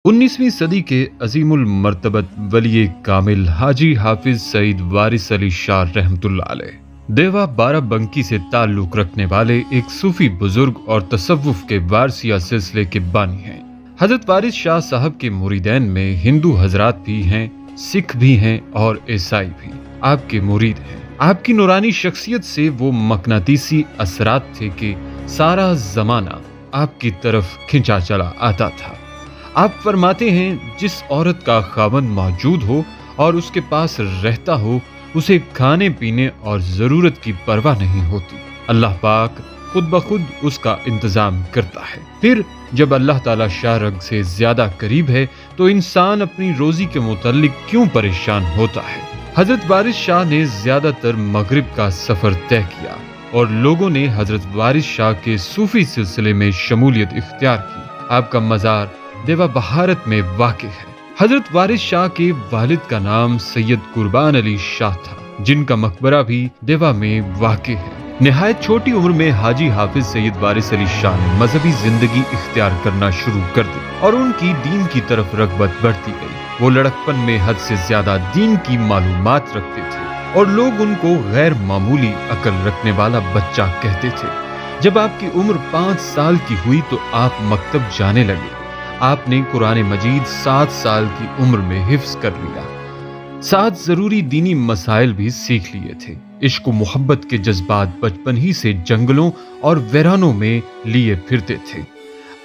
19वीं सदी के अजीमुल मर्तबत वली कामिल हाजी हाफिज सईद वारिस अली शाह रहमतुल्लाह अलैह देवा बाराबंकी से ताल्लुक रखने वाले एक सूफी बुजुर्ग और तसव्वुफ के वारसिया सिलसिले के बानी हैं। हजरत वारिस शाह साहब के मुरीदैन में हिंदू हजरात भी हैं, सिख भी हैं और ईसाई भी आपके मुरीद हैं। आपकी नूरानी शख्सियत से वो मकनातीसी असरात थे कि सारा जमाना आपकी तरफ खिंचा चला आता था। आप फरमाते हैं, जिस औरत का खावंद मौजूद हो और उसके पास रहता हो, उसे खाने पीने और जरूरत की परवाह नहीं होती। अल्लाह पाक खुद ब खुद उसका इंतजाम करता है। फिर जब अल्लाह ताला शाह रग से ज्यादा करीब है तो इंसान अपनी रोजी के मुताल्लिक क्यों परेशान होता है। हजरत वारिस शाह ने ज्यादातर मगरिब का सफर तय किया और लोगों ने हजरत वारिस शाह के सूफी सिलसिले में शमूलियत इख्तियार की। आपका मजार देवा बहारत में वाक़ है। हजरत वारिस शाह के वालिद का नाम सैयद कुर्बान अली शाह था, जिनका मकबरा भी देवा में वाक़ है। निहायत छोटी उम्र में हाजी हाफिज सैयद वारिस अली शाह ने मजहबी जिंदगी इख्तियार करना शुरू कर दी और उनकी दीन की तरफ रग़बत बढ़ती गई। वो लड़कपन में हद से ज्यादा दीन की मालूमात रखते थे और लोग उनको गैर मामूली अकल रखने वाला बच्चा कहते थे। जब आपकी उम्र 5 साल की हुई तो आप मकतब जाने लगे। आपने कुरान मजीद 7 साल की उम्र में हिफ्ज कर लिया। 7 जरूरी दीनी मसाइल भी सीख लिए थे। इश्क मोहब्बत के जज्बात बचपन ही से जंगलों और वीरानों में लिए फिरते थे।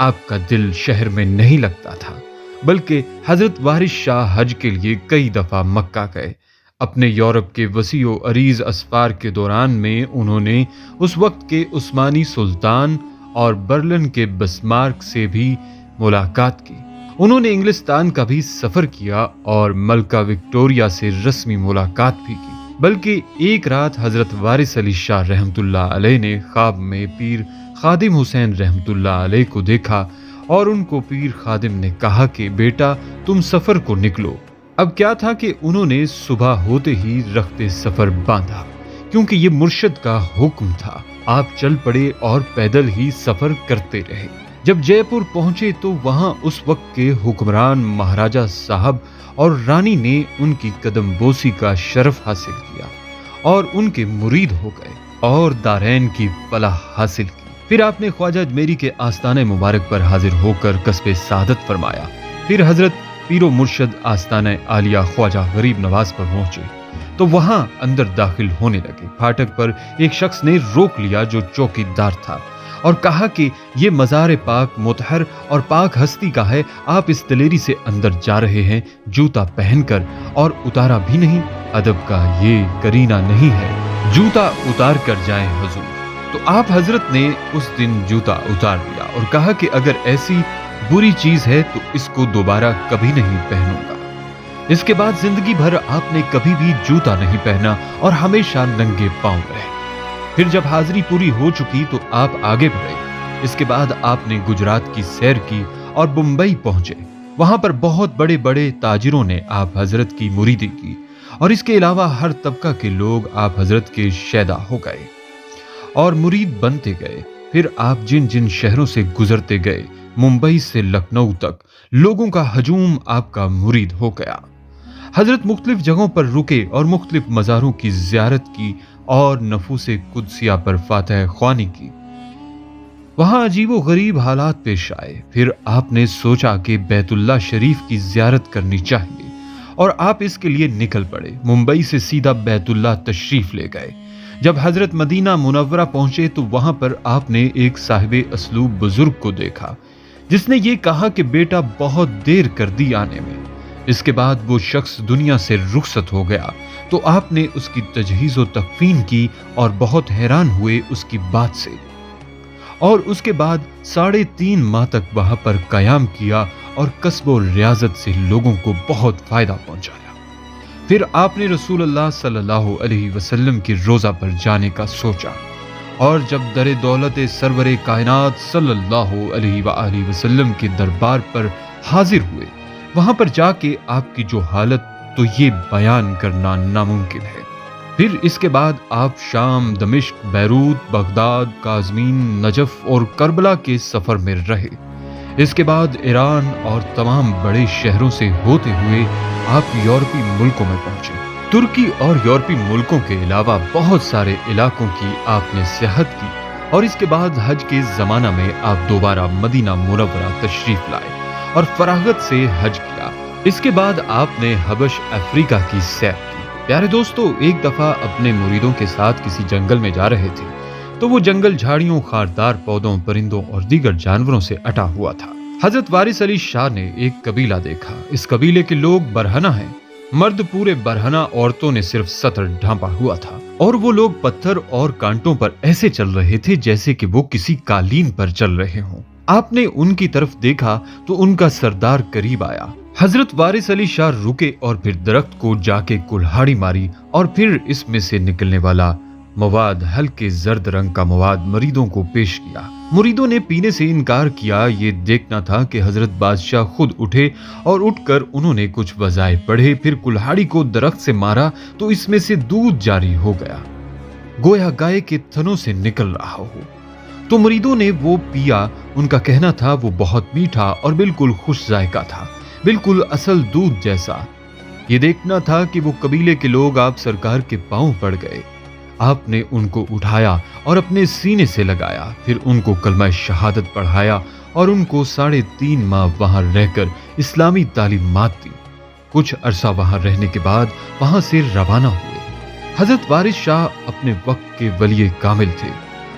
आपका दिल शहर में नहीं लगता था, बल्कि हजरत वारिस शाह हज के लिए कई दफा मक्का गए। अपने यूरोप के वसीओ अरीज असफार के दौरान में उन्होंने उस वक्त के उस्मानी सुल्तान और बर्लिन के बिस्मार्क से भी मुलाकात की। उन्होंने इंग्लिस्तान का भी सफर किया और मलका विक्टोरिया से रस्मी मुलाकात भी की। बल्कि एक रात हजरत वारिस अली शाह रहमतुल्लाह अलैह ने ख्वाब में पीर खादिम हुसैन रहमतुल्लाह अलैह को देखा और उनको पीर खादिम ने कहा कि बेटा तुम सफर को निकलो। अब क्या था कि उन्होंने सुबह होते ही रखते सफर बांधा, क्योंकि ये मुर्शद का हुक्म था। आप चल पड़े और पैदल ही सफर करते रहे। जब जयपुर पहुंचे तो वहां उस वक्त के हुक्मरान महाराजा साहब और रानी ने उनकी कदम बोसी का शरफ हासिल किया और उनके मुरीद हो गए और दारैन की फलाह हासिल की। फिर आपने ख्वाजा अजमेरी के आस्ताने मुबारक पर हाजिर होकर कस्बे सादत फरमाया। फिर हजरत पीरो मुर्शद आस्ताने आलिया ख्वाजा गरीब नवाज पर पहुंचे तो वहां अंदर दाखिल होने लगे। फाटक पर एक शख्स ने रोक लिया जो चौकीदार था और कहा कि ये मज़ार पाक मुतहर और पाक हस्ती का है। आप इस दलेरी से अंदर जा रहे हैं जूता पहनकर, और उतारा भी नहीं। अदब का ये करीना नहीं है, जूता उतार कर जाएं हुजूर। तो आप हजरत ने उस दिन जूता उतार दिया और कहा कि अगर ऐसी बुरी चीज है तो इसको दोबारा कभी नहीं पहनूंगा। इसके बाद जिंदगी भर आपने कभी भी जूता नहीं पहना और हमेशा नंगे पांव रहे। फिर जब हाजिरी पूरी हो चुकी तो आप आगे बढ़े। इसके बाद आपने गुजरात की सैर की और मुंबई पहुंचे। वहां पर बहुत बड़े बड़े ताजिरों ने आप हजरत की मुरीदी की और इसके अलावा हर तबका के लोग आप हजरत के शैदा हो गए और मुरीद बनते गए। फिर आप जिन जिन शहरों से गुजरते गए, मुंबई से लखनऊ तक, लोगों का हजूम आपका मुरीद हो गया। हजरत मुख्तलिफ जगहों पर रुके और मुख्तलिफ मज़ारों की ज़ियारत की और नफूसे कुदसिया पर फातह ख्वानी की। वहां अजीबो गरीब हालात पेश आए। फिर आपने सोचा कि बैतुल्लाह शरीफ की ज़ियारत करनी चाहिए और आप इसके लिए निकल पड़े। मुंबई से सीधा बैतुल्लाह तशरीफ ले गए। जब हजरत मदीना मुनव्वरा पहुंचे तो वहां पर आपने एक साहिबे असलूब बुजुर्ग को देखा जिसने ये कहा कि बेटा बहुत देर कर दी आने में। इसके बाद वो शख्स दुनिया से रुखसत हो गया तो आपने उसकी तजहीज़ व तकफीन की और बहुत हैरान हुए उसकी बात से, और उसके बाद 3.5 माह तक वहां पर कयाम किया और कस्बो रियाजत से लोगों को बहुत फायदा पहुंचाया। फिर आपने रसूलुल्लाह सल्लल्लाहु अलैहि वसल्लम की रोजा पर जाने का सोचा और जब दरे दौलत सरवरे कायनात सल्लल्लाहु अलैहि वसल्लम के दरबार पर हाजिर हुए, वहां पर जाके आपकी जो हालत तो ये बयान करना नामुमकिन है। फिर इसके बाद आप शाम, दमिश्क, बैरूत, बगदाद, काज़मीन, नजफ और करबला के सफर में रहे। इसके बाद ईरान और तमाम बड़े शहरों से होते हुए आप यूरोपीय मुल्कों में पहुंचे। तुर्की और यूरोपीय मुल्कों के अलावा बहुत सारे इलाकों की आपने सियाहत की और इसके बाद हज के जमाना में आप दोबारा मदीना मुनव्वरा तशरीफ लाए और फरागत से हज किया। इसके बाद आपने हबश अफ्रीका की सैर की। प्यारे दोस्तों, एक दफा अपने मुरीदों के साथ किसी जंगल में जा रहे थे तो वो जंगल झाड़ियों, खारदार पौधों, परिंदों और दीगर जानवरों से अटा हुआ था। हजरत वारिस अली शाह ने एक कबीला देखा। इस कबीले के लोग बरहना हैं। मर्द पूरे बरहना, औरतों ने सिर्फ सतर ढांपा हुआ था और वो लोग पत्थर और कांटों पर ऐसे चल रहे थे जैसे कि वो किसी कालीन पर चल रहे हों। आपने उनकी तरफ देखा तो उनका सरदार करीब आया। हजरत वारिस अली शाह रुके और फिर दरख्त को जाके कुल्हाड़ी मारी और फिर इसमें से निकलने वाला मवाद, हल्के जर्द रंग का मवाद, मुरीदों को पेश किया। मुरीदों ने पीने से इनकार किया। ये देखना था कि हजरत बादशाह खुद उठे और उठकर उन्होंने कुछ वज़ाए पढ़े, फिर कुल्हाड़ी को दरख्त से मारा तो इसमें से दूध जारी हो गया, गोया गाय के थनों से निकल रहा हो। तो मुरीदों ने वो पिया। उनका कहना था वो बहुत मीठा और बिल्कुल खुश जायका था, बिल्कुल असल दूध जैसा। ये देखना था कि वो कबीले के लोग आप सरकार के पांव पड़ गए। आपने उनको उठाया और अपने सीने से लगाया, फिर उनको कलमा शहादत पढ़ाया और उनको 3.5 माह वहां रहकर इस्लामी तालीमात दी। कुछ अरसा वहां रहने के बाद वहां से रवाना हुए। हजरत वारिस शाह अपने वक्त के वली कामिल थे।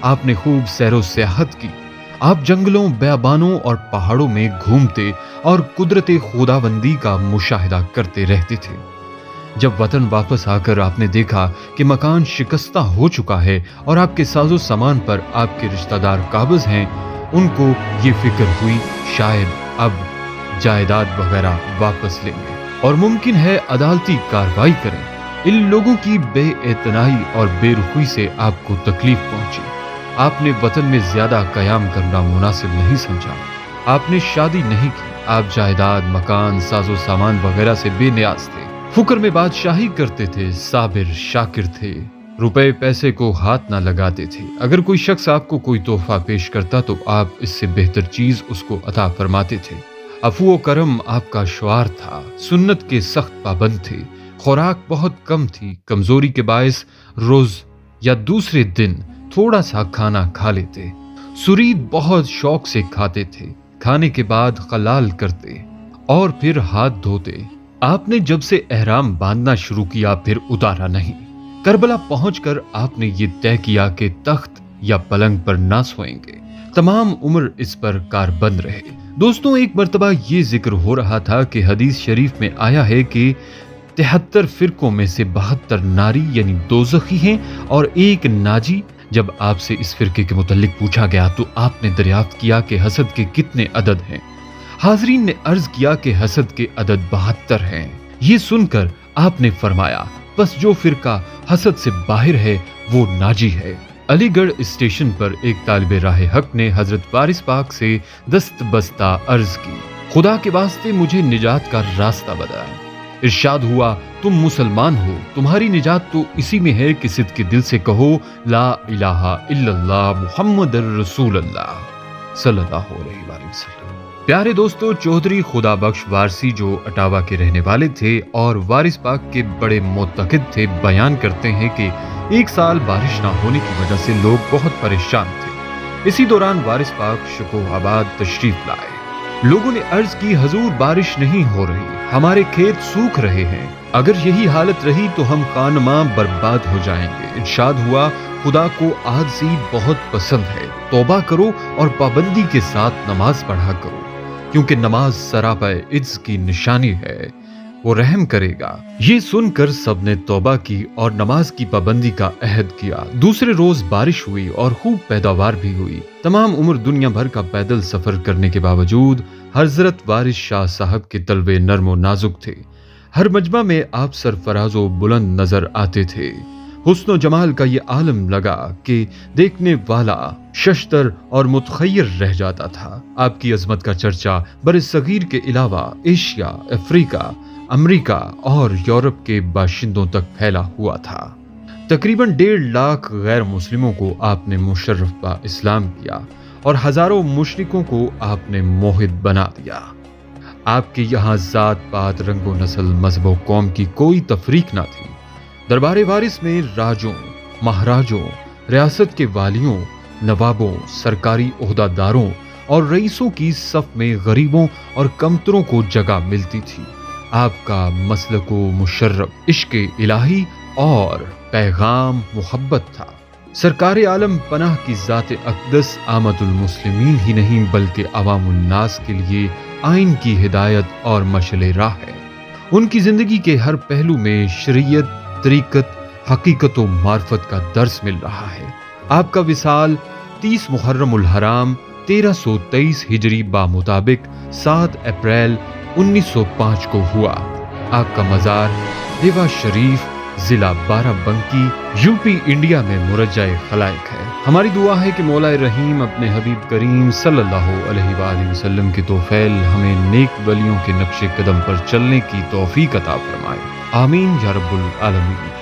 आपने खूब सैरो सियाहत की। आप जंगलों, बयाबानों और पहाड़ों में घूमते और कुदरत खुदाबंदी का मुशाहिदा करते रहते थे। जब वतन वापस आकर आपने देखा कि मकान शिकस्ता हो चुका है और आपके साजो सामान पर आपके रिश्तेदार काबिज हैं, उनको ये फिक्र हुई शायद अब जायदाद वगैरह वापस लेंगे और मुमकिन है अदालती कार्रवाई करें। इन लोगों की बेइतनाई और बेरुखी से आपको तकलीफ पहुंची। आपने वतन में ज्यादा कयाम करना मुनासिब नहीं समझा। आपने शादी नहीं की। आप जायदाद, मकान, साजो सामान वगैरह से बेनियाज थे। फुकर में बादशाही करते थे, साबिर शाकिर थे, रुपए पैसे को हाथ ना लगाते थे। अगर कोई शख्स आपको कोई तोहफा पेश करता तो आप इससे बेहतर चीज उसको अता फरमाते थे। अफू करम आपका शुआर था। सुन्नत के सख्त पाबंद थे। खुराक बहुत कम थी। कमजोरी के बायस रोज या दूसरे दिन थोड़ा सा खाना खा लेते। सुरीद बहुत शौक से खाते थे। खाने के बाद खलाल करते और फिर हाथ धोते। आपने जब से एहराम बांधना शुरू किया फिर उतारा नहीं। करबला पहुंचकर आपने ये तय किया कि तख्त या पलंग पर ना सोएंगे। तमाम उम्र इस पर कारबंद रहे। दोस्तों, एक मर्तबा ये जिक्र हो रहा था कि हदीस शरीफ में आया है कि 73 फिरकों में से 72 नारी यानी दोज़खी हैं और एक नाजी। जब आपसे इस फिरके के मुतल्लिक पूछा गया तो आपने दरियाफ्त किया कि हसद के कितने अदद हैं। हाजरीन ने अर्ज किया कि हसद के अदद 72 हैं। ये सुनकर आपने फरमाया, बस जो फिरका हसद से बाहर है वो नाजी है। अलीगढ़ स्टेशन पर एक तालिबे राह हक ने हजरत वारिस पाक से दस्त बस्ता अर्ज की, खुदा के वास्ते मुझे निजात का रास्ता बता। इरशाद हुआ, तुम मुसलमान हो, तुम्हारी निजात तो इसी में है कि सिद्क के दिल से कहो ला इलाहा इल्लल्लाह मुहम्मदुर रसूलुल्लाह सल्लल्लाहु अलैहि वसल्लम। प्यारे दोस्तों, चौधरी खुदा बख्श वारसी जो अटावा के रहने वाले थे और वारिस पाक के बड़े मोतक़िद थे, बयान करते हैं कि एक साल बारिश ना होने की वजह से लोग बहुत परेशान थे। इसी दौरान वारिस पाक शकोहाबाद तशरीफ लाए। लोगों ने अर्ज की, हजूर बारिश नहीं हो रही, हमारे खेत सूख रहे हैं, अगर यही हालत रही तो हम खानमा बर्बाद हो जाएंगे। इरशाद हुआ, खुदा को आजिज़ी बहुत पसंद है, तौबा करो और पाबंदी के साथ नमाज पढ़ा करो, क्योंकि नमाज सरापा इज्ज की निशानी है, वो रहम करेगा। ये सुनकर सबने तौबा की और नमाज की पाबंदी का अहद किया। दूसरे रोज बारिश हुई और खूब पैदावार भी हुई। तमाम उम्र दुनिया भर का पैदल सफर करने के बावजूद हजरत वारिस शाह साहब के तलवे नर्म व नाजुक थे। हर मजमा में आप सरफराजो बुलंद नजर आते थे। हुस्न जमाल का ये आलम लगा कि देखने वाला शश्तर और मुतखय्यर रह जाता था। आपकी अजमत का चर्चा बरसगीर के अलावा एशिया, अफ्रीका, अमेरिका और यूरोप के बाशिंदों तक फैला हुआ था। तकरीबन 1.5 लाख गैर मुस्लिमों को आपने मुशर्रफ बा इस्लाम किया اور ہزاروں مشرکوں کو آپ نے موحد بنا دیا۔ آپ کے یہاں ذات پات، رنگ و نسل، مذہب و قوم کی کوئی تفریق نہ تھی۔ دربار وارث میں راجوں، مہاراجوں، ریاست کے والیوں، نوابوں، سرکاری عہدہ داروں اور رئیسوں کی صف میں غریبوں اور کمتروں کو جگہ ملتی تھی۔ آپ کا مسلک و مشرب عشق الہی اور پیغام محبت تھا۔ سرکار عالم پناہ کی ذات اقدس آمد المسلمین ہی نہیں بلکہ عوام الناس کے لیے آئین کی ہدایت اور مشعل راہ ہے۔ ان کی زندگی کے ہر پہلو میں شریعت، طریقت، حقیقت و معرفت کا درس مل رہا ہے۔ آپ کا وصال 30 محرم الحرام 1323 ہجری بامطابق 7 اپریل 1905 کو ہوا۔ آپ کا مزار دیوا شریف، ضلع بارہ بنکی، یو پی انڈیا میں مرجع خلائق ہے۔ ہماری دعا ہے کہ مولا رحیم اپنے حبیب کریم صلی اللہ علیہ وآلہ وسلم کے توفیل ہمیں نیک ولیوں کے نقش قدم پر چلنے کی توفیق عطا فرمائے۔ آمین یا رب العالمین۔